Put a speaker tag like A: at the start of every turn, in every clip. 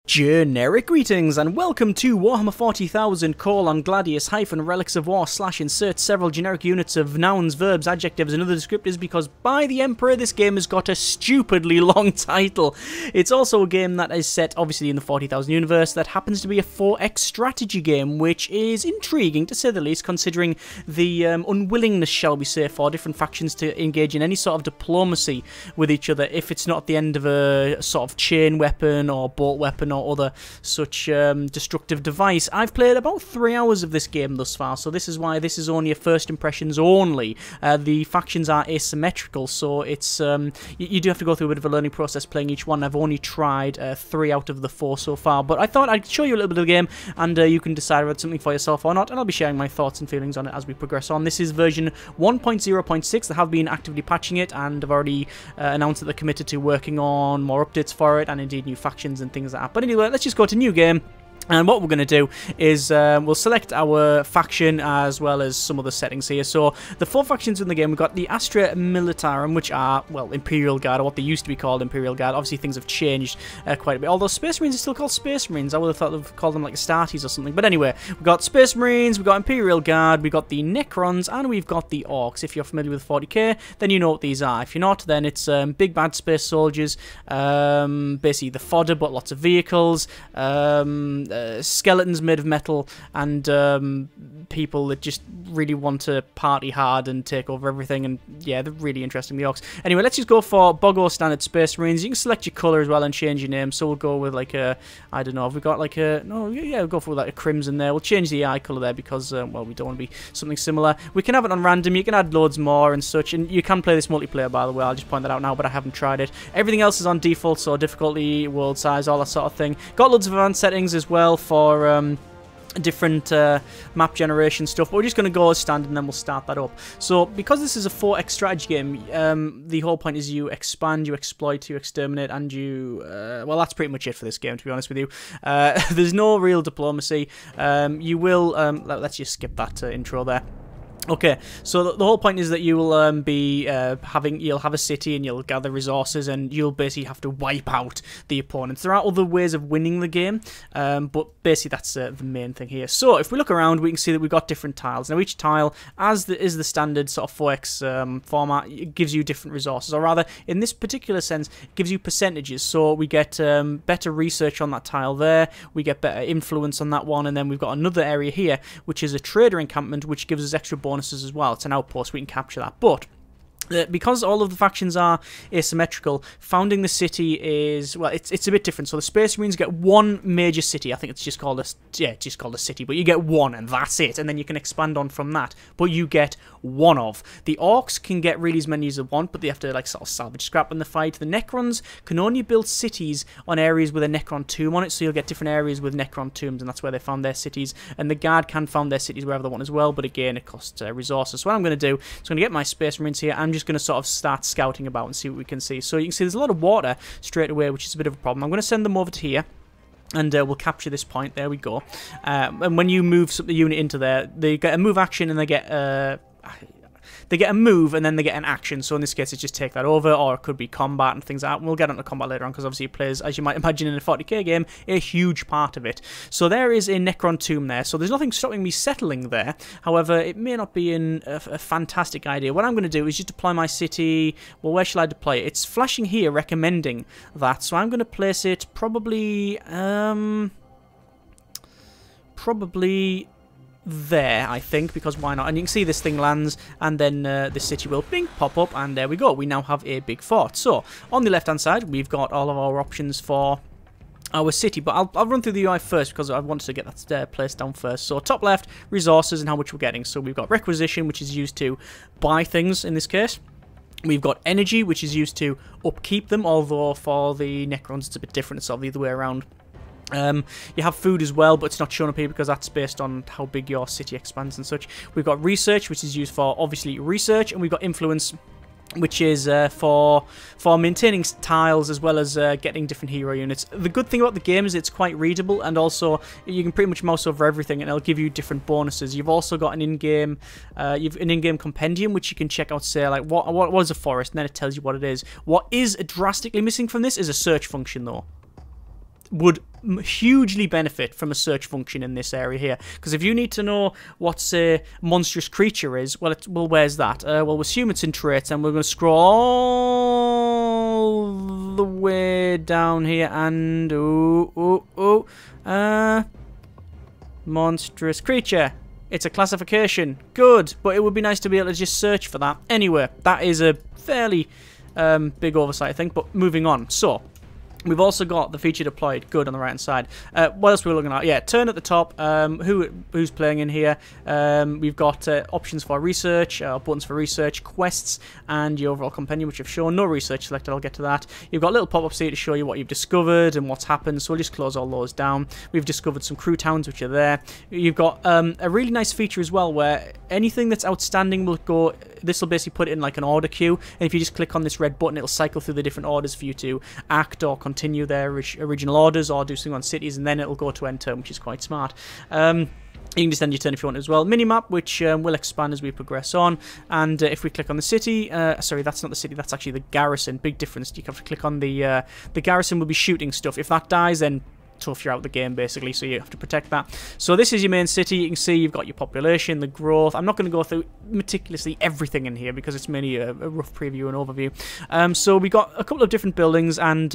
A: Generic greetings and welcome to Warhammer 40,000 Gladius-Relics of War / insert several generic units of nouns, verbs, adjectives and other descriptors because by the Emperor this game has got a stupidly long title. It's also a game that is set obviously in the 40,000 universe that happens to be a 4X strategy game, which is intriguing to say the least considering the unwillingness, shall we say, for different factions to engage in any sort of diplomacy with each other if it's not at the end of a sort of chain weapon or bolt weapon or other such destructive device. I've played about 3 hours of this game thus far, so this is why this is only a first impressions only. The factions are asymmetrical, so it's you do have to go through a bit of a learning process playing each one. I've only tried 3 out of the 4 so far, but I thought I'd show you a little bit of the game and you can decide whether it's something for yourself or not, and I'll be sharing my thoughts and feelings on it as we progress on. This is version 1.0.6. They have been actively patching it and have already announced that they're committed to working on more updates for it and indeed new factions and things like that. But anyway, let's just go to new game. And what we're going to do is we'll select our faction as well as some other settings here. So the 4 factions in the game, we've got the Astra Militarum, which are, well, Imperial Guard, or what they used to be called Imperial Guard. Obviously things have changed quite a bit. Although Space Marines are still called Space Marines. I would have thought they'd call them like Astartes or something. But anyway, we've got Space Marines, we've got Imperial Guard, we've got the Necrons, and we've got the Orcs. If you're familiar with 40k, then you know what these are. If you're not, then it's big bad space soldiers, basically the fodder, but lots of vehicles, skeletons made of metal, and people that just really want to party hard and take over everything, and yeah, they're really interesting, the Orcs. Anyway, let's just go for Bogo Standard Space Marines. You can select your colour as well and change your name, so we'll go with like a, I don't know, have we got like a, no, yeah, we'll go for like a crimson there. We'll change the eye colour there because, well, we don't want to be something similar. We can have it on random, you can add loads more and such, and you can play this multiplayer, by the way, I'll just point that out now, but I haven't tried it. Everything else is on default, so difficulty, world size, all that sort of thing. Got loads of advanced settings as well for different map generation stuff, but we're just going to go as standard and then we'll start that up. So because this is a 4X strategy game, the whole point is you expand, you exploit, you exterminate, and you well, that's pretty much it for this game, to be honest with you. There's no real diplomacy. You will let's just skip that intro there. Okay, so the whole point is that you will be you'll have a city and you'll gather resources and you'll basically have to wipe out the opponents. There are other ways of winning the game, but basically that's the main thing here. So if we look around, we can see that we've got different tiles. Now each tile, as is the standard sort of 4X format, it gives you different resources, or rather, in this particular sense, it gives you percentages. So we get better research on that tile there, we get better influence on that one, and then we've got another area here, which is a trader encampment, which gives us extra bonuses as well. It's an outpost, we can capture that. But because all of the factions are asymmetrical, founding the city is, well, it's a bit different. So the Space Marines get one major city. I think it's just called a city, but you get one and that's it. And then you can expand on from that. But you get one of. The Orcs can get really as many as they want, but they have to like sort of salvage scrap in the fight. The Necrons can only build cities on areas with a Necron tomb on it, so you'll get different areas with Necron tombs, and that's where they found their cities. And the Guard can found their cities wherever they want as well, but again, it costs resources. So what I'm going to do is I'm going to get my Space Marines here. I'm just going to sort of start scouting about and see what we can see. So you can see there's a lot of water straight away, which is a bit of a problem. I'm going to send them over to here, and we'll capture this point. There we go. And when you move the unit into there, they get a move action and they get a move and then they get an action. So in this case, it's just take that over, or it could be combat and things like that. And we'll get onto combat later on because obviously it plays, as you might imagine in a 40k game, a huge part of it. So there is a Necron tomb there. So there's nothing stopping me settling there. However, it may not be a fantastic idea. What I'm going to do is just deploy my city. Well, where shall I deploy it? It's flashing here recommending that. So I'm going to place it probably there, I think, because why not? And you can see this thing lands, and then the city will bing, pop up, and there we go. We now have a big fort. So on the left hand side, we've got all of our options for our city, but I'll run through the UI first because I wanted to get that place down first. So top left, resources and how much we're getting. So we've got requisition, which is used to buy things in this case. We've got energy, which is used to upkeep them, although for the Necrons it's a bit different. It's sort of the other way around. You have food as well, but it's not shown up here because that's based on how big your city expands and such. We've got research, which is used for obviously research, and we've got influence, which is for maintaining tiles as well as getting different hero units. The good thing about the game is it's quite readable, and also you can pretty much mouse over everything and it'll give you different bonuses. You've also got an in-game compendium which you can check out, say like what is a forest, and then it tells you what it is. What is drastically missing from this is a search function though. would hugely benefit from a search function in this area here, because if you need to know what a monstrous creature is, well, where's that? Well, we'll assume it's in traits, and we're going to scroll all the way down here, and monstrous creature. It's a classification. Good, but it would be nice to be able to just search for that. Anyway, that is a fairly big oversight, I think, but moving on. So, we've also got the feature deployed, good, on the right hand side. What else were we looking at? Yeah, turn at the top. Who's playing in here? We've got options for research, buttons for research, quests, and your overall compendium, which I've shown. No research selected, I'll get to that. You've got little pop-ups here to show you what you've discovered and what's happened, so we'll just close all those down. We've discovered some crew towns, which are there. You've got a really nice feature as well, where anything that's outstanding will go... This will basically put it in like an order queue, and if you just click on this red button, it'll cycle through the different orders for you to act or continue their original orders, or do something on cities, and then it'll go to end turn, which is quite smart. You can just end your turn if you want as well. Minimap, which will expand as we progress on, and if we click on the city, sorry, that's not the city, that's actually the garrison. Big difference. You have to click on the garrison will be shooting stuff. If that dies, then tough, you're out of the game basically, so you have to protect that. So this is your main city. You can see you've got your population, the growth. I'm not going to go through meticulously everything in here because it's mainly a rough preview and overview. So we got a couple of different buildings, and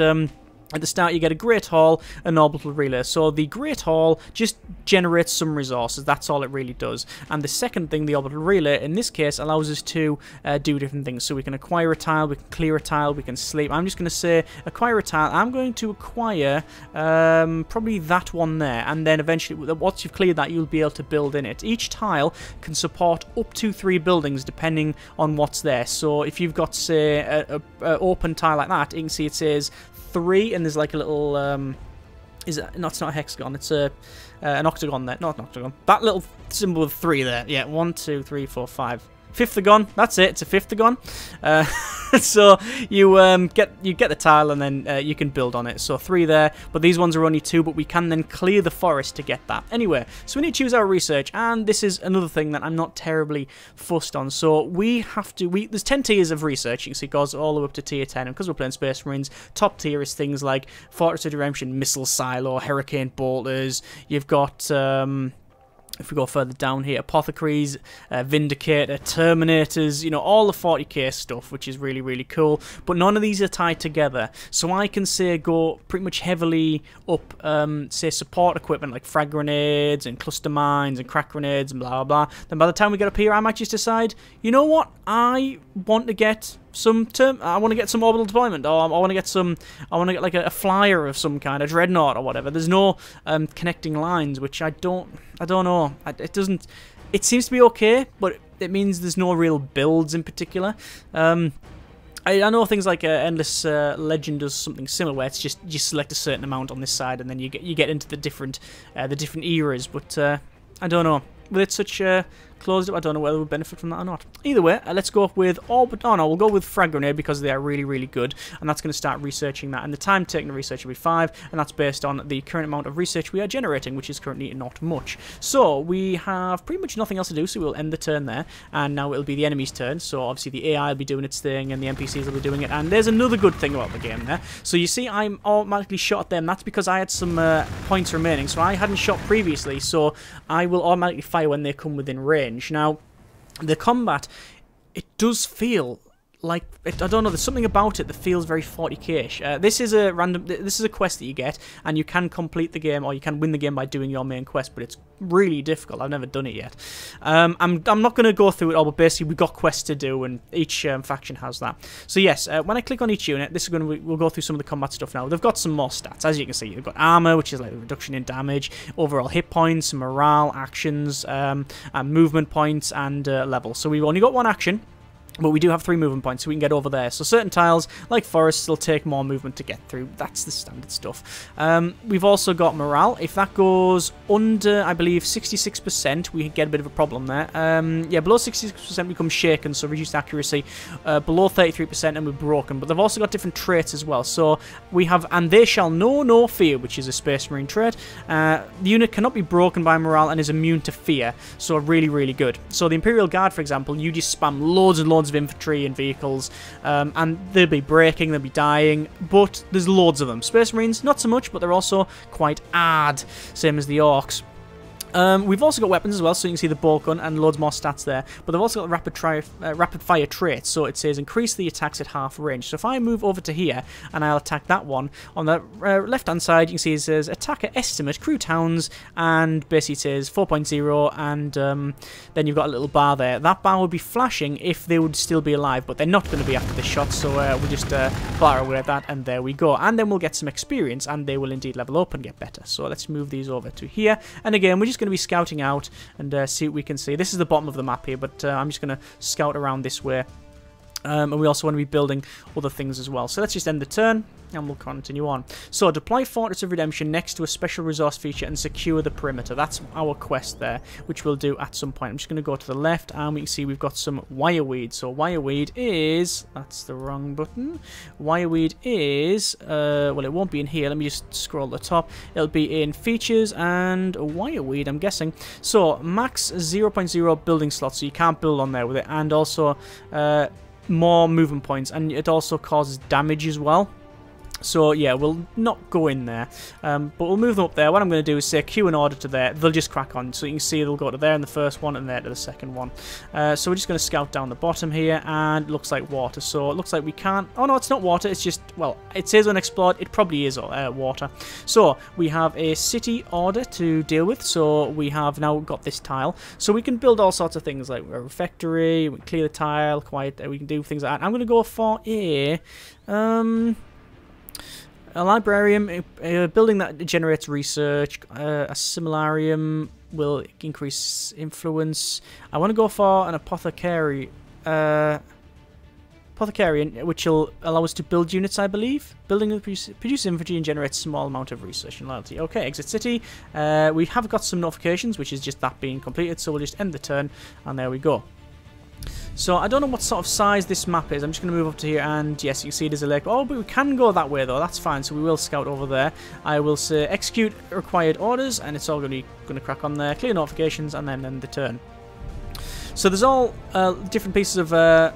A: at the start, you get a Great Hall, an orbital relay. So the Great Hall just generates some resources. That's all it really does. And the second thing, the orbital relay, in this case, allows us to do different things. So we can acquire a tile, we can clear a tile, we can sleep. I'm just going to say acquire a tile. I'm going to acquire probably that one there. And then eventually, once you've cleared that, you'll be able to build in it. Each tile can support up to 3 buildings, depending on what's there. So if you've got, say, an open tile like that, you can see it says 3, and there's like a little no, it's not a hexagon, it's an octagon there. Not an octagon, that little symbol of 3 there. Yeah, 1 2 3 4 5, fifth-agon, that's it, it's a fifth-agon. So you get the tile, and then you can build on it. So 3 there, but these ones are only 2, but we can then clear the forest to get that. Anyway, so we need to choose our research, and this is another thing that I'm not terribly fussed on. So we have to, there's 10 tiers of research. You can see it goes all the way up to tier 10, and because we're playing Space Marines, top tier is things like Fortress of Redemption, Missile Silo, Hurricane Bolters. You've got... if we go further down here, Apothecaries, Vindicator, Terminators, you know, all the 40k stuff, which is really, really cool. But none of these are tied together. So I can, say, go pretty much heavily up, say, support equipment like frag grenades and cluster mines and crack grenades and blah, blah, blah. Then by the time we get up here, I might just decide, you know what, I want to get... I want to get some orbital deployment, or I want to get like a flyer of some kind, a dreadnought or whatever. There's no connecting lines, which I don't know. It seems to be okay, but it means there's no real builds in particular. I know things like Endless Legend does something similar, where it's just you select a certain amount on this side, and then you get into the different eras. But I don't know. With it such closed up, I don't know whether we'll benefit from that or not. Either way, let's go with we'll go with frag grenade because they are really, really good, and that's going to start researching that. And the time taken to research will be 5, and that's based on the current amount of research we are generating, which is currently not much. So we have pretty much nothing else to do, so we'll end the turn there, and now it'll be the enemy's turn. So obviously the AI will be doing its thing, and the NPCs will be doing it. And there's another good thing about the game there. So you see, I'm automatically shot at them. That's because I had some points remaining, so I hadn't shot previously. So I will automatically fire when they come within range. Now, the combat, it does feel like, I don't know, there's something about it that feels very 40k-ish. This is a quest that you get, and you can complete the game, or you can win the game by doing your main quest, but it's really difficult. I've never done it yet. I'm not going to go through it all, but basically we've got quests to do, and each faction has that. So yes, when I click on each unit, this is we'll go through some of the combat stuff now. They've got some more stats, as you can see. They've got armor, which is like a reduction in damage, overall hit points, morale, actions, and movement points, and level. So we've only got 1 action, but we do have 3 movement points, so we can get over there. So certain tiles, like forests, will take more movement to get through. That's the standard stuff. We've also got morale. If that goes under, I believe, 66%, we get a bit of a problem there. Yeah, below 66% becomes shaken, so reduced accuracy. Below 33%, and we're broken. But they've also got different traits as well. So we have, and they shall know no fear, which is a Space Marine trait. The unit cannot be broken by morale and is immune to fear. So really, really good. So the Imperial Guard, for example, you just spam loads and loads loads of infantry and vehicles, and they'll be breaking, they'll be dying, but there's loads of them. Space Marines, not so much, but they're also quite hard, same as the Orcs. We've also got weapons as well, so you can see the bolt gun and loads more stats there. But they've also got rapid fire traits, so it says increase the attacks at half range. So if I move over to here and I'll attack that one, on the left hand side you can see it says attacker estimate, crew towns, and basically it says 4.0, and then you've got a little bar there. That bar would be flashing if they would still be alive, but they're not going to be after this shot, so we'll just fire away at that, and there we go. And then we'll get some experience, and they will indeed level up and get better. So let's move these over to here, and again we're just going to be scouting out and see what we can see. This is the bottom of the map here, but I'm just going to scout around this way. And we also want to be building other things as well. So let's just end the turn and we'll continue on. So deploy Fortress of Redemption next to a special resource feature and secure the perimeter. That's our quest there, which we'll do at some point. I'm just going to go to the left, and we can see we've got some wireweed. So wireweed is, that's the wrong button. Wireweed is, well, it won't be in here. Let me just scroll to the top. It'll be in features and wireweed, I'm guessing. So max 0.0 building slots, so you can't build on there with it, and also more movement points, and it also causes damage as well. So yeah, we'll not go in there, but we'll move them up there. What I'm going to do is say queue an order to there. They'll just crack on, so you can see they'll go to there in the first one and there to the second one. So we're just going to scout down the bottom here, and it looks like water. So it looks like we can't, oh no, it's not water, it's just, well, it says unexplored, it probably is water. So we have a city order to deal with, so we have now got this tile, so we can build all sorts of things like a refectory, we can clear the tile, we can do things like that. I'm going to go for a librarian, a building that generates research. A similarium will increase influence. I want to go for an apothecarian, which will allow us to build units, I believe. Building will produce infantry and generate small amount of research and loyalty. Okay, exit city. We have got some notifications, which is just that being completed, so we'll just end the turn, and there we go. So I don't know what sort of size this map is. I'm just going to move up to here, and yes, you can see there's a lake. Oh, but we can go that way though. That's fine. So we will scout over there. I will say execute required orders, and it's all going to crack on there. Clear notifications, and then end the turn. So there's all different pieces of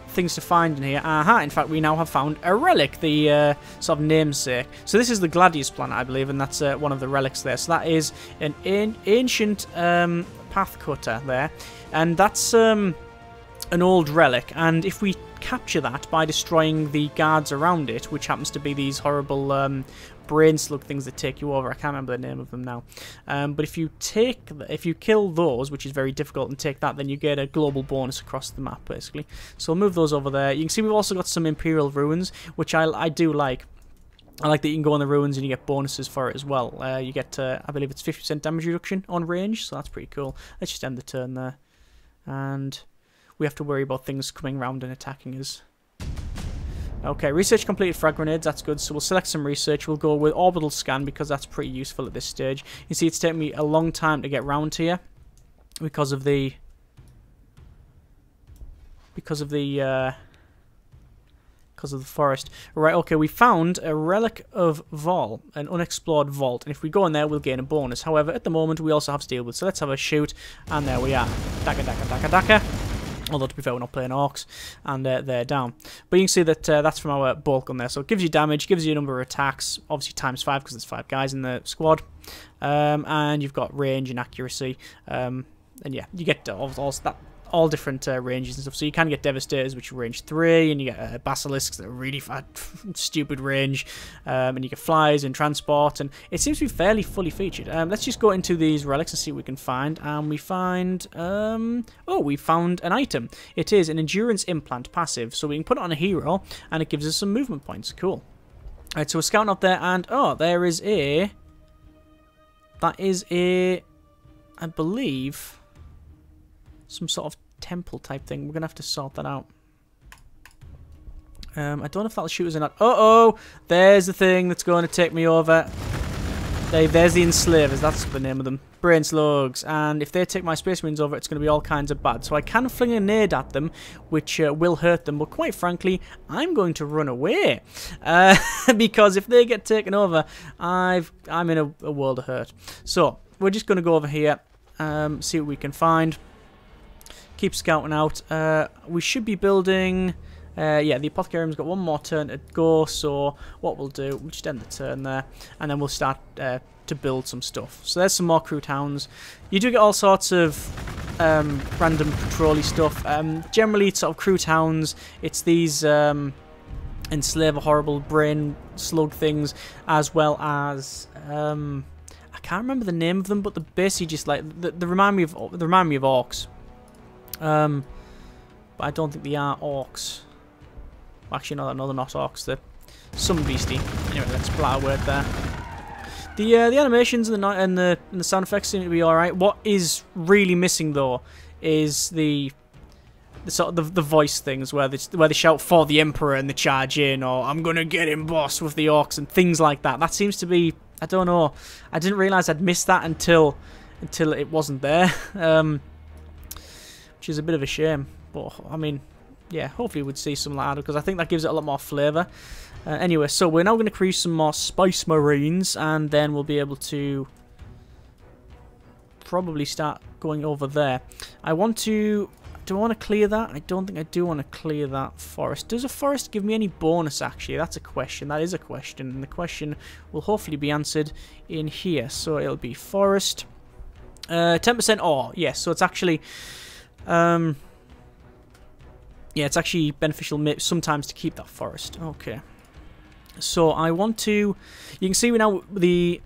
A: things to find in here. In fact, we now have found a relic, the sort of namesake. So this is the Gladius planet, I believe, and that's one of the relics there. So that is an ancient path cutter there, and that's an old relic, and if we capture that by destroying the guards around it, which happens to be these horrible brain slug things that take you over, I can't remember the name of them now, but if you kill those, which is very difficult, and take that, then you get a global bonus across the map basically. So we'll move those over there. You can see we've also got some Imperial ruins, which I do like. I like that you can go on the ruins and you get bonuses for it as well. You get, I believe it's 50% damage reduction on range, so that's pretty cool. Let's just end the turn there, and we have to worry about things coming around and attacking us. Okay, research completed frag grenades, that's good. So we'll select some research. We'll go with orbital scan because that's pretty useful at this stage. You see, it's taken me a long time to get round here because of the forest. Right, okay, we found a relic of Vol, an unexplored vault, and if we go in there, we'll gain a bonus. However, at the moment, we also have steel wood, so let's have a shoot, and there we are. Daka, daka, daka, daka. Although, to be fair, we're not playing orcs, and they're down. But you can see that that's from our bolt gun there. So it gives you damage, gives you a number of attacks, obviously times 5 because there's 5 guys in the squad. And you've got range and accuracy. And yeah, you get all different ranges and stuff. So you can get Devastators, which are range 3, and you get Basilisks that are really fat, stupid range, and you get Flies and Transport, and it seems to be fairly fully featured. Let's just go into these relics and see what we can find, and we find, oh, we found an item. It is an Endurance Implant passive, so we can put it on a hero, and it gives us some movement points. Cool. Alright, so we're scouting up there, and, oh, there is a, that is a, I believe, some sort of temple type thing. We're gonna have to sort that out. I don't know if that'll shoot us or not. Uh-oh! There's the thing that's going to take me over. There's the Enslavers, that's the name of them. Brain slugs. And if they take my Space Marines over, it's going to be all kinds of bad. So I can fling a nade at them, which will hurt them. But quite frankly, I'm going to run away. Because if they get taken over, I'm in a world of hurt. So, we're just going to go over here, see what we can find. keep scouting out. We should be building... yeah, the apothecarium's got one more turn to go, so what we'll do, we'll just end the turn there, and then we'll start to build some stuff. So there's some more crew towns. You do get all sorts of random patrol-y stuff. Generally, it's sort of crew towns. It's these enslave a horrible brain slug things, as well as I can't remember the name of them, but they're basically just like they remind me of orcs. But I don't think they are orcs. Actually, no, they're not orcs. They're some beastie. Anyway, let's plow a word there. The animations and the sound effects seem to be all right. What is really missing though is the sort of the voice things where they shout for the Emperor and they charge in, or I'm gonna get him, boss, with the orcs and things like that. That seems to be, I don't know. I didn't realise I'd missed that until it wasn't there, which is a bit of a shame. But I mean, yeah, hopefully we'd see some like that because I think that gives it a lot more flavour. Anyway, so we're now going to create some more Spice Marines, and then we'll be able to probably start going over there. I want to... Do I want to clear that? I don't think I do want to clear that forest. Does a forest give me any bonus, actually? That's a question. That is a question. And the question will hopefully be answered in here. So it'll be forest. 10% ore. Yes, so it's actually... yeah, it's actually beneficial sometimes to keep that forest. Okay. So I want to... You can see now the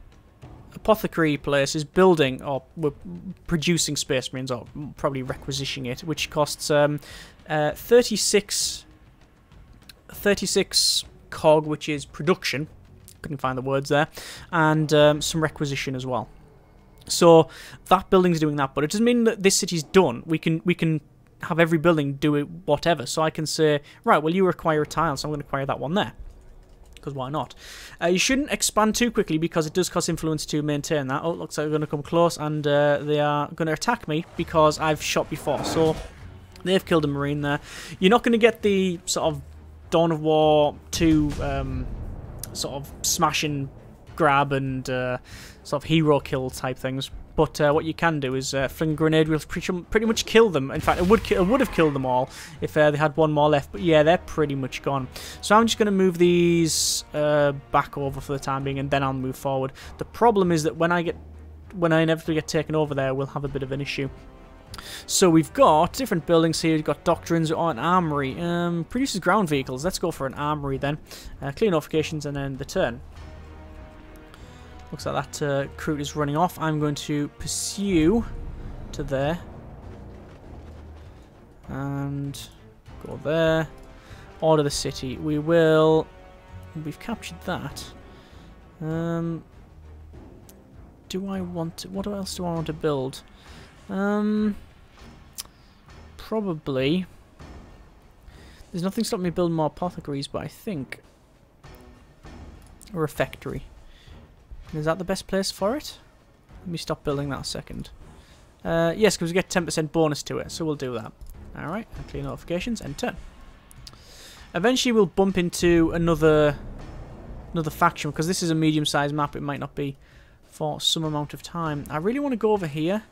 A: apothecary place is building, or we're producing Space Marines, or probably requisitioning it, which costs 36 cog, which is production. Couldn't find the words there. And some requisition as well. So that building's doing that, but it doesn't mean that this city's done. We can have every building do it whatever. So I can say, right, well, you require a tile, so I'm going to acquire that one there. Because why not? You shouldn't expand too quickly because it does cost influence to maintain that. Oh, it looks like they're going to come close, and they are going to attack me because I've shot before. So they've killed a Marine there. You're not going to get the sort of Dawn of War 2 sort of smash and grab and sort of hero kill type things. But what you can do is fling a grenade will pretty much kill them. In fact, it would have killed them all if they had one more left. But yeah, they're pretty much gone. So I'm just going to move these back over for the time being, and then I'll move forward. The problem is that when I inevitably get taken over there, we'll have a bit of an issue. So we've got different buildings here. We've got doctrines or an armory. Produces ground vehicles. Let's go for an armory then. Clear notifications and then the turn. Looks like that crew is running off. I'm going to pursue to there. And go there. Order the city. We will... We've captured that. Do I want to... What else do I want to build? Probably... There's nothing stopping me building more apothecaries, but I think... Or a factory. Is that the best place for it? Let me stop building that a second. Yes, because we get 10% bonus to it, so we'll do that. Alright, clear notifications, and turn. Eventually we'll bump into another faction, because this is a medium-sized map. It might not be for some amount of time. I really want to go over here,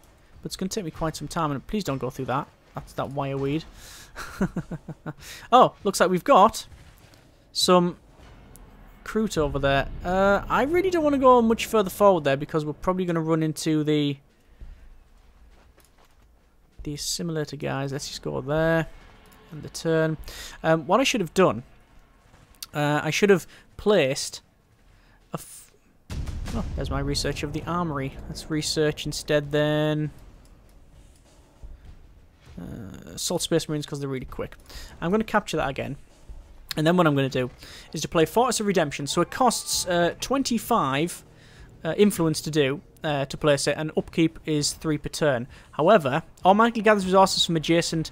A: but it's going to take me quite some time, and please don't go through that. That's that wire weed. Oh, looks like we've got some... Recruit over there. I really don't want to go much further forward there because we're probably going to run into the assimilator guys. Let's just go there and the turn. What I should have done, I should have placed a... Oh, there's my research of the armory. Let's research instead then. Assault Space Marines because they're really quick. I'm going to capture that again. And then what I'm going to do is to play Fortress of Redemption. So it costs 25 influence to do, to place it, and upkeep is 3 per turn. However, automatically gathers resources from adjacent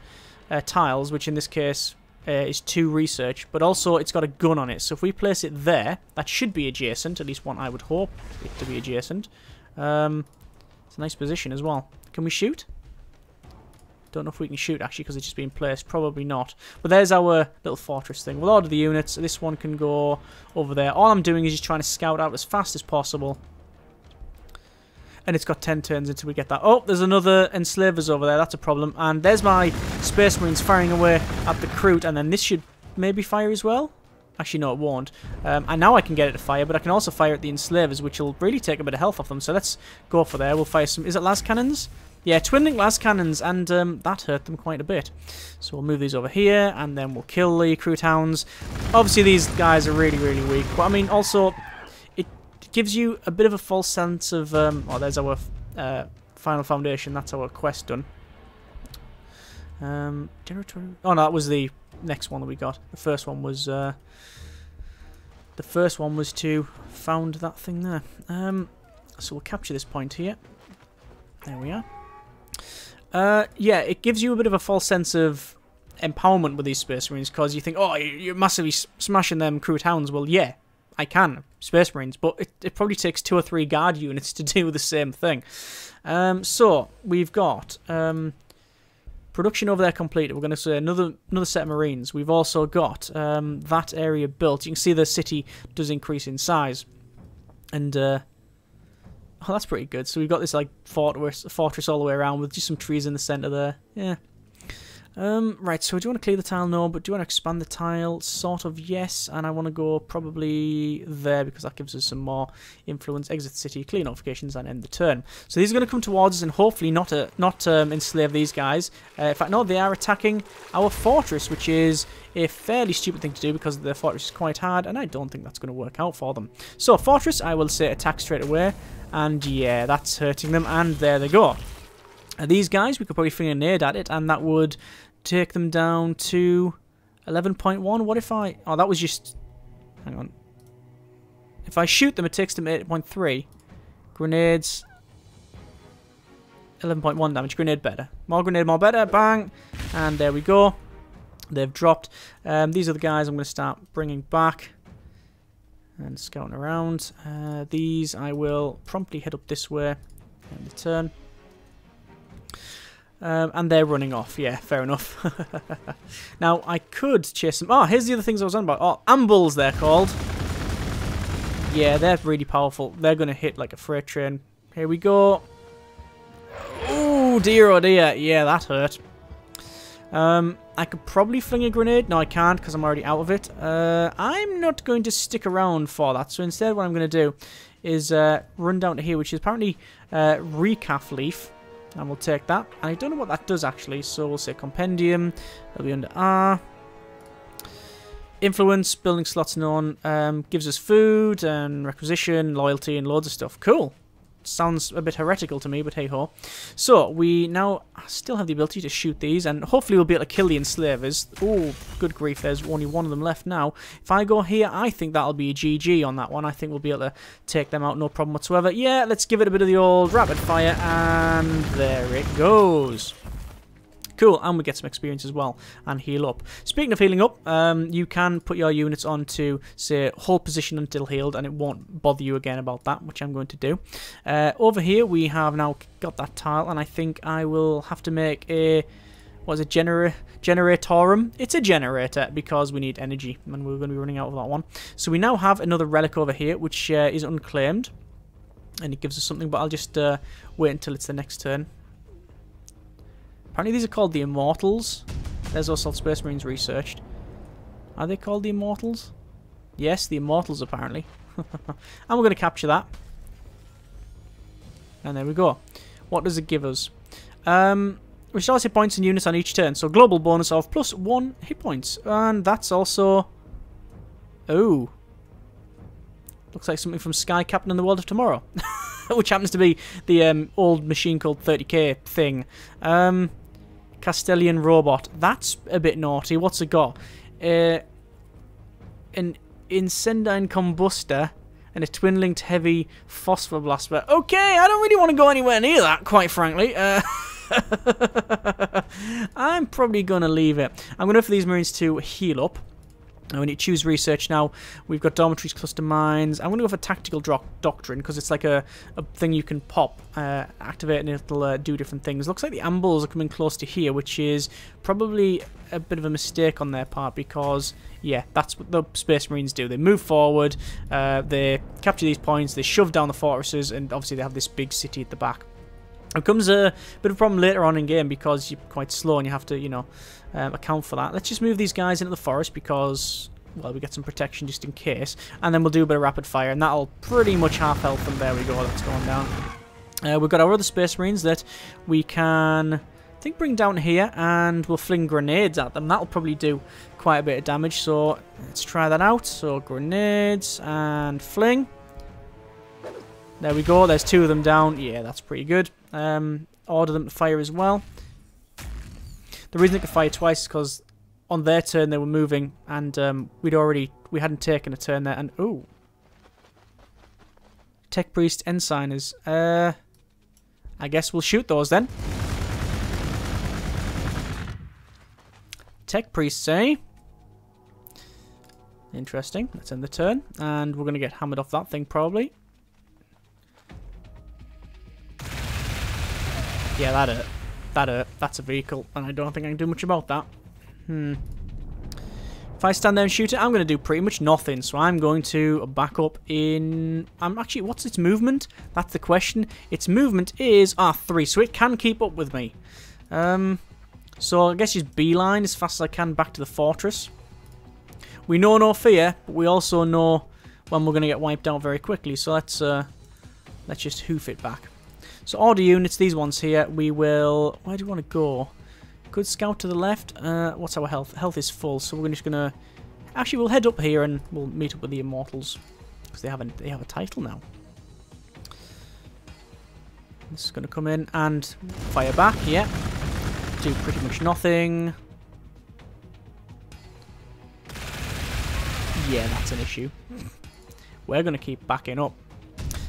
A: tiles, which in this case is 2 research, but also it's got a gun on it. So if we place it there, that should be adjacent, at least one I would hope it to be adjacent. It's a nice position as well. Can we shoot? Don't know if we can shoot, actually, because it's just been placed. Probably not. But there's our little fortress thing. We'll order the units. This one can go over there. All I'm doing is just trying to scout out as fast as possible. And it's got 10 turns until we get that. Oh, there's another enslavers over there. That's a problem. And there's my Space Marines firing away at the Kroot. And then this should maybe fire as well. Actually, no, it won't. And now I can get it to fire, but I can also fire at the enslavers, which will really take a bit of health off them. So let's go for there. We'll fire some... Is it las cannons? Yeah, twin-link las cannons, and that hurt them quite a bit. So we'll move these over here, and then we'll kill the Kroot hounds. Obviously, these guys are really, really weak. But, I mean, also... gives you a bit of a false sense of oh, there's our final foundation. That's our quest done. Oh no, that was the next one that we got. The first one was to found that thing there. So we'll capture this point here. There we are. Yeah, it gives you a bit of a false sense of empowerment with these Space Marines, because you think, oh, you're massively smashing them Kroot hounds. Well, yeah, I can, Space Marines, but it probably takes 2 or 3 guard units to do the same thing. So we've got production over there completed. We're going to say another set of Marines. We've also got that area built. You can see the city does increase in size, and oh, that's pretty good. So we've got this like fortress all the way around with just some trees in the center there. Yeah. Right, so do you want to clear the tile? No, but do you want to expand the tile? Sort of, yes. And I want to go probably there because that gives us some more influence. Exit the city, clear notifications, and end the turn. So these are going to come towards us and hopefully not enslave these guys. In fact, no, they are attacking our fortress, which is a fairly stupid thing to do because the fortress is quite hard, and I don't think that's going to work out for them. So, fortress, I will say attack straight away. And yeah, that's hurting them, and there they go. These guys, we could probably fling a nade at it, and that would take them down to 11.1. What if I... Oh, that was just... Hang on. If I shoot them, it takes them to 8.3. Grenades... 11.1 damage. Grenade better. More grenade, more better. Bang! And there we go. They've dropped. These are the guys I'm going to start bringing back. And scouting around. These I will promptly head up this way. End the turn. And they're running off. Yeah, fair enough. Now, I could chase them. Oh, here's the other things I was on about. Oh, ambuls, they're called. Yeah, they're really powerful. They're going to hit like a freight train. Here we go. Oh, dear, oh, dear. Yeah, that hurt. I could probably fling a grenade. No, I can't because I'm already out of it. I'm not going to stick around for that. So instead, what I'm going to do is run down to here, which is apparently recaf leaf. And we'll take that. And I don't know what that does, actually. So we'll say compendium. It'll be under R. Influence, building slots known. Gives us food and requisition, loyalty, and loads of stuff. Cool. Sounds a bit heretical to me, but hey-ho. So, we now still have the ability to shoot these, and hopefully we'll be able to kill the enslavers. Oh, good grief, there's only one of them left now. If I go here, I think that'll be a GG on that one. I think we'll be able to take them out, no problem whatsoever. Yeah, let's give it a bit of the old rapid fire, and there it goes. Cool, and we get some experience as well, and heal up. Speaking of healing up, you can put your units on to, say, hold position until healed, and it won't bother you again about that, which I'm going to do. Over here, we have now got that tile, and I think I will have to make a, what is it, generatorum? It's a generator, because we need energy, and we're going to be running out of that one. So we now have another relic over here, which is unclaimed, and it gives us something, but I'll just wait until it's the next turn. Apparently these are called the Immortals. There's also Space Marines researched. Are they called the Immortals? Yes, the Immortals apparently. And we're going to capture that. And there we go. What does it give us? Restores hit points and units on each turn. So global bonus of +1 hit points. And that's also... Oh. Looks like something from Sky Captain in the World of Tomorrow. Which happens to be the old machine called 30k thing. Castellian robot. That's a bit naughty. What's it got? An Incendine Combuster and a twin-linked heavy phosphor blaster. Okay, I don't really want to go anywhere near that, quite frankly. I'm probably going to leave it. I'm going to go for these Marines to heal up. Now we need to choose research now. We've got dormitories, cluster mines. I'm going to go for tactical doctrine because it's like a thing you can pop, activate, and it'll do different things. Looks like the ambuls are coming close to here, which is probably a bit of a mistake on their part because, yeah, that's what the Space Marines do. They move forward, they capture these points, they shove down the fortresses, and obviously they have this big city at the back. It becomes a bit of a problem later on in game because you're quite slow and you have to, you know, account for that. Let's just move these guys into the forest because, well, we get some protection just in case. And then we'll do a bit of rapid fire and that'll pretty much half health them. There we go, that's going down. We've got our other Space Marines that we can, I think, bring down here and we'll fling grenades at them. That'll probably do quite a bit of damage. So let's try that out. So grenades and fling. There we go, there's 2 of them down. Yeah, that's pretty good. Order them to fire as well. The reason they could fire twice is because on their turn they were moving and we hadn't taken a turn there and ooh. Tech Priest Ensigners. I guess we'll shoot those then. Tech Priests, eh? Interesting. Let's end the turn and we're gonna get hammered off that thing probably. Yeah, that hurt. That hurt. That's a vehicle, and I don't think I can do much about that. If I stand there and shoot it, I'm going to do pretty much nothing. So I'm going to back up in... actually, what's its movement? That's the question. Its movement is R3, so it can keep up with me. So I guess just beeline as fast as I can back to the fortress. We know no fear, but we also know when we're going to get wiped out very quickly. So let's just hoof it back. So order units, these ones here, we will... Where do you want to go? Good scout to the left. What's our health? Health is full, so we're just going to... Actually, we'll head up here and we'll meet up with the Immortals. Because they have a title now. This is going to come in and fire back, yeah. Do pretty much nothing. Yeah, that's an issue. We're going to keep backing up.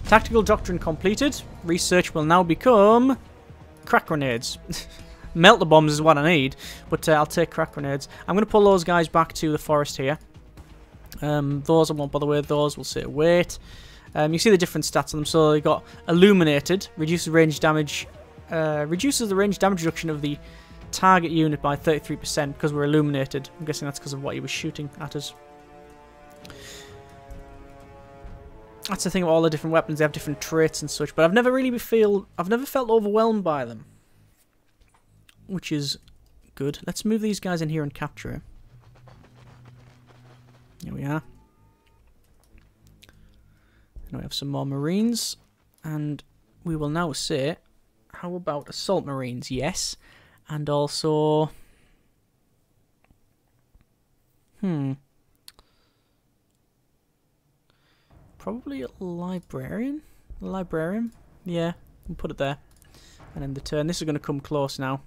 A: Tactical Doctrine completed. Research will now become crack grenades. Melter bombs is what I need, but I'll take crack grenades. I'm going to pull those guys back to the forest here. Those I won't bother with. Those will say wait. You see the different stats on them. So they got illuminated, reduces range damage, reduces the range damage reduction of the target unit by 33% because we're illuminated. I'm guessing that's because of what he was shooting at us. That's the thing about all the different weapons, they have different traits and such, but I've never felt overwhelmed by them. Which is good. Let's move these guys in here and capture it. Here we are. Now we have some more Marines, and we will now say, how about Assault Marines? Yes. And also... Probably a librarian? Yeah, we'll put it there. And then the turn. This is going to come close now.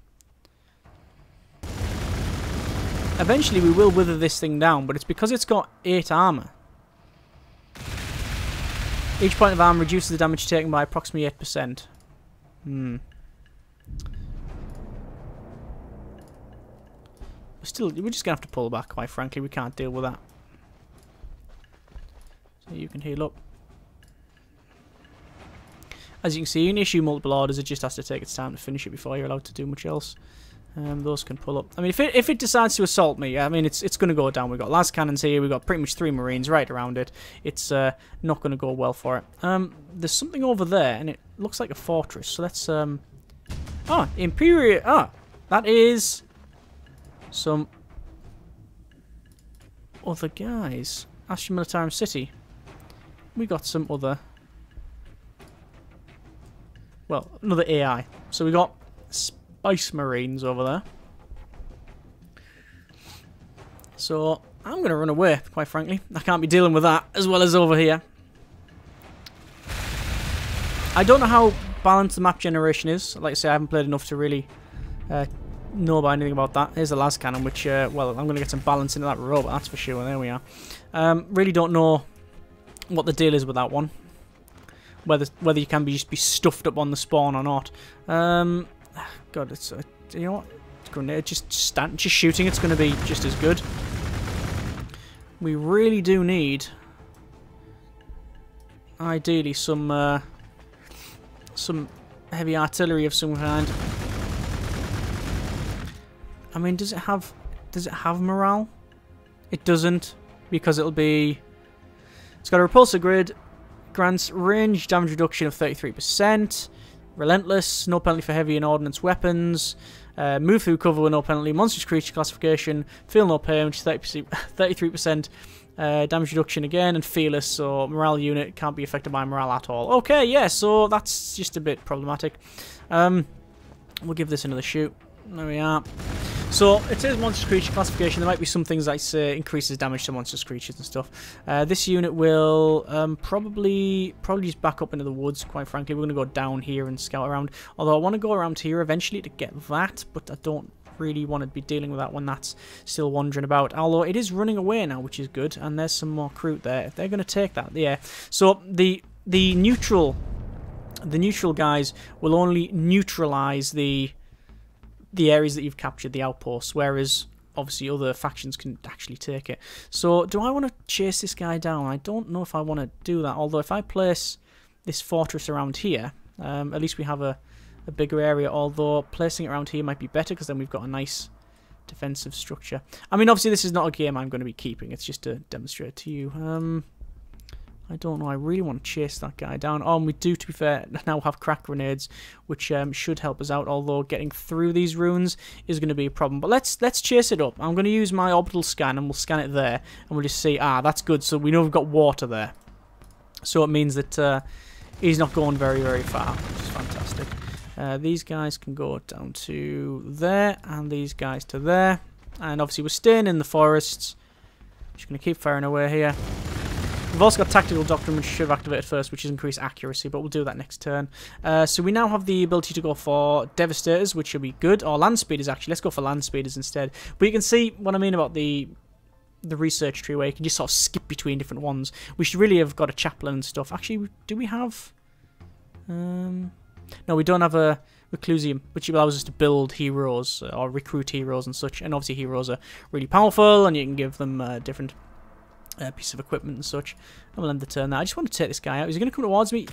A: Eventually we will wither this thing down, but it's because it's got 8 armor. Each point of armor reduces the damage taken by approximately 8%. Still, we're just going to have to pull back, quite frankly. We can't deal with that. So you can heal up. As you can see, you can issue multiple orders. It just has to take its time to finish it before you're allowed to do much else. Those can pull up. I mean, if it decides to assault me, I mean, it's going to go down. We've got las cannons here. We've got pretty much 3 Marines right around it. It's not going to go well for it. There's something over there, and it looks like a fortress. So let's... Oh, Imperial... Ah, that is... some... other guys. Astra Militarum City. We got some other... well, another AI. So we got... Spice Marines over there. So I'm going to run away, quite frankly. I can't be dealing with that as well as over here. I don't know how balanced the map generation is. Like I say, I haven't played enough to really know about anything about that. Here's the las cannon, which, well, I'm going to get some balance into that robot, that's for sure. There we are. Really don't know what the deal is with that one. Whether you can just be stuffed up on the spawn or not. God, it's you know what? Grenade, just shooting. It's going to be just as good. we really do need, ideally, some heavy artillery of some kind. I mean, does it have morale? It doesn't, because it'll be... It's got a repulsor grid, grants range damage reduction of 33%, relentless, no penalty for heavy and ordnance weapons, move through cover with no penalty, monstrous creature classification, feel no pain, which is 33% damage reduction again, and fearless, so morale unit can't be affected by morale at all. Okay, yeah, so that's just a bit problematic. We'll give this another shoot. There we are. So, it says monstrous creature classification. There might be some things like, say, increases damage to monstrous creatures and stuff. This unit will probably just back up into the woods, quite frankly. We're going to go down here and scout around. Although I want to go around here eventually to get that, but I don't really want to be dealing with that when that's still wandering about. Although it is running away now, which is good, and there's some more recruit there. If they're going to take that, yeah. So, the neutral guys will only neutralize the areas that you've captured, the outposts, whereas obviously other factions can actually take it. So do I want to chase this guy down? I don't know if I want to do that, although if I place this fortress around here, at least we have a bigger area, although placing it around here might be better because then we've got a nice defensive structure. I mean, obviously this is not a game I'm going to be keeping, it's just to demonstrate to you. I don't know, I really want to chase that guy down. Oh, and we do, to be fair, now have crack grenades, which should help us out, although getting through these ruins is going to be a problem. But let's chase it up. I'm going to use my orbital scan, and we'll scan it there, and we'll just see, that's good, so we know we've got water there. So it means that he's not going very, very far, which is fantastic. These guys can go down to there, and these guys to there. And obviously we're staying in the forests. Just going to keep firing away here. We've also got Tactical Doctrine, which should have activated first, which is increased accuracy, but we'll do that next turn. So we now have the ability to go for Devastators, which will be good, or Land Speeders, actually. Let's go for Land Speeders instead. But you can see what I mean about the research tree, where you can just sort of skip between different ones. We should really have got a chaplain and stuff. Actually, do we have... No, we don't have a Reclusium, which allows us to build heroes, or recruit heroes and such. And obviously heroes are really powerful, and you can give them different... piece of equipment and such. And we'll end the turn there. I just want to take this guy out. Is he going to come towards me?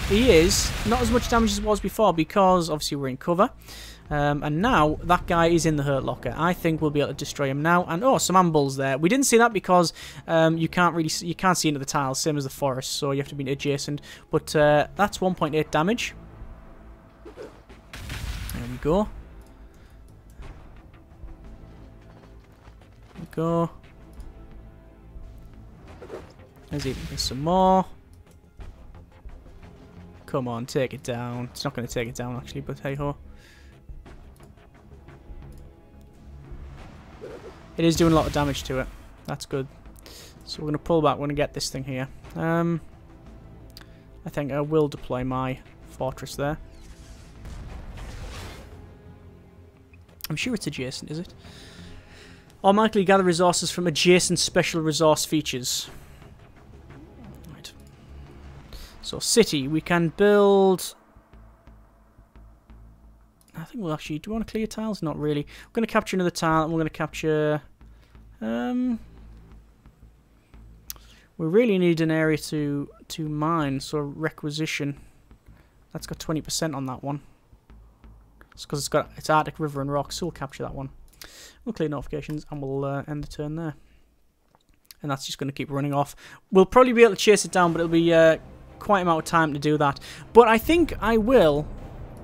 A: He is. Not as much damage as it was before because obviously we're in cover. And now that guy is in the hurt locker. I think we'll be able to destroy him now. And oh, some ambuls there. We didn't see that because you can't see into the tiles, same as the forest, so you have to be adjacent. But that's 1.8 damage. There we go. There we go. There's some more. Come on, take it down. It's not going to take it down, actually, but hey-ho. It is doing a lot of damage to it. That's good. So we're going to pull back. We're going to get this thing here. I think I will deploy my fortress there. I'm sure it's adjacent, is it? Automatically gather resources from adjacent special resource features. So, city, we can build... I think we'll actually... Do we want to clear tiles? Not really. We're going to capture another tile, and we're going to capture... We really need an area to mine, so requisition. That's got 20% on that one. It's because it's Arctic River and Rock, so we'll capture that one. We'll clear notifications, and we'll end the turn there. And that's just going to keep running off. We'll probably be able to chase it down, but it'll be... quite amount of time to do that, but I think I will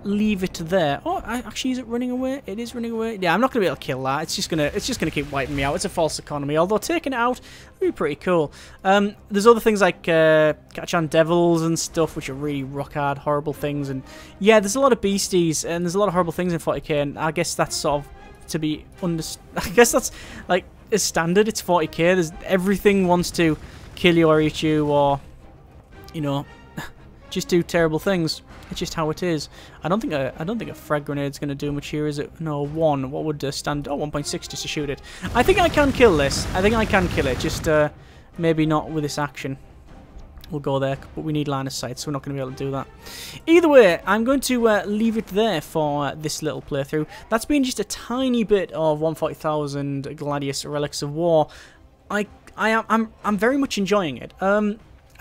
A: leave it there. Oh, actually, is it running away? It is running away. Yeah, I'm not gonna be able to kill that. It's just gonna keep wiping me out. It's a false economy. Although taking it out would be pretty cool. There's other things like Catch-on Devils and stuff, which are really rock hard, horrible things. And yeah, there's a lot of beasties and there's a lot of horrible things in 40k. And I guess that's sort of to be I guess that's like as standard. It's 40k. There's everything wants to kill you or eat you or, you know, just do terrible things. It's just how it is. I don't think a frag grenade's going to do much here, is it? No, 1. What would stand? Oh, 1.6 just to shoot it. I think I can kill this. I think I can kill it. Just maybe not with this action. We'll go there, but we need line of sight, so we're not going to be able to do that. Either way, I'm going to leave it there for this little playthrough. That's been just a tiny bit of 140,000 Gladius Relics of War. I'm very much enjoying it.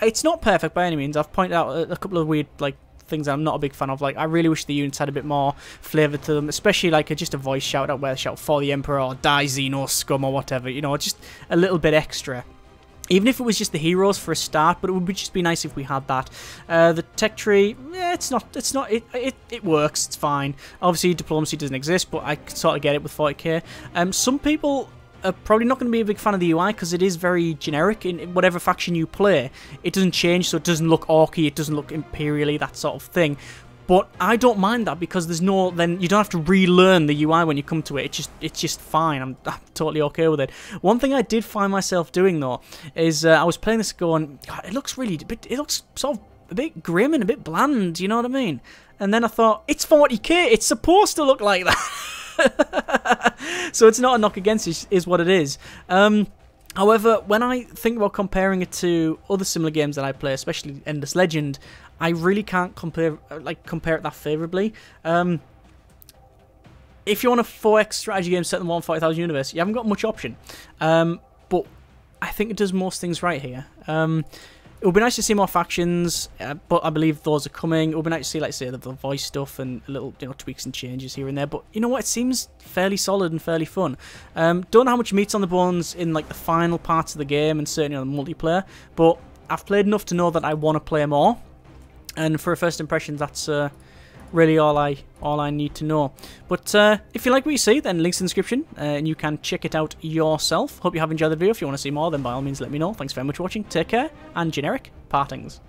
A: It's not perfect by any means. I've pointed out a couple of weird like things I'm not a big fan of. Like, I really wish the units had a bit more flavour to them, especially like just a voice shout out where they shout for the Emperor or die Xeno scum or whatever, you know, just a little bit extra. Even if it was just the heroes for a start, but it would just be nice if we had that. The tech tree, it works, it's fine. Obviously, diplomacy doesn't exist, but I can sort of get it with 40k. Some people are probably not going to be a big fan of the UI because it is very generic in whatever faction you play. It doesn't change, so it doesn't look orky, it doesn't look imperially, that sort of thing. But I don't mind that because then you don't have to relearn the UI when you come to it. It's just fine. I'm totally okay with it. One thing I did find myself doing though is I was playing this going, God, it looks sort of a bit grim and a bit bland. You know what I mean? And then I thought, it's 40k. It's supposed to look like that. So it's not a knock against it, is what it is. However, when I think about comparing it to other similar games that I play, especially Endless Legend, I really can't compare it that favourably. If you want a 4X strategy game set in the 140,000 universe, you haven't got much option. But I think it does most things right here. It would be nice to see more factions, but I believe those are coming. It would be nice to see, like, say, the voice stuff and little, you know, tweaks and changes here and there. But you know what? It seems fairly solid and fairly fun. Don't know how much meat's on the bones in like the final parts of the game and certainly on the multiplayer. But I've played enough to know that I want to play more. And for a first impression, that's really all I need to know. But if you like what you see, then links in the description, and you can check it out yourself. Hope you have enjoyed the video. If you want to see more, then by all means let me know. Thanks very much for watching. Take care, and generic partings.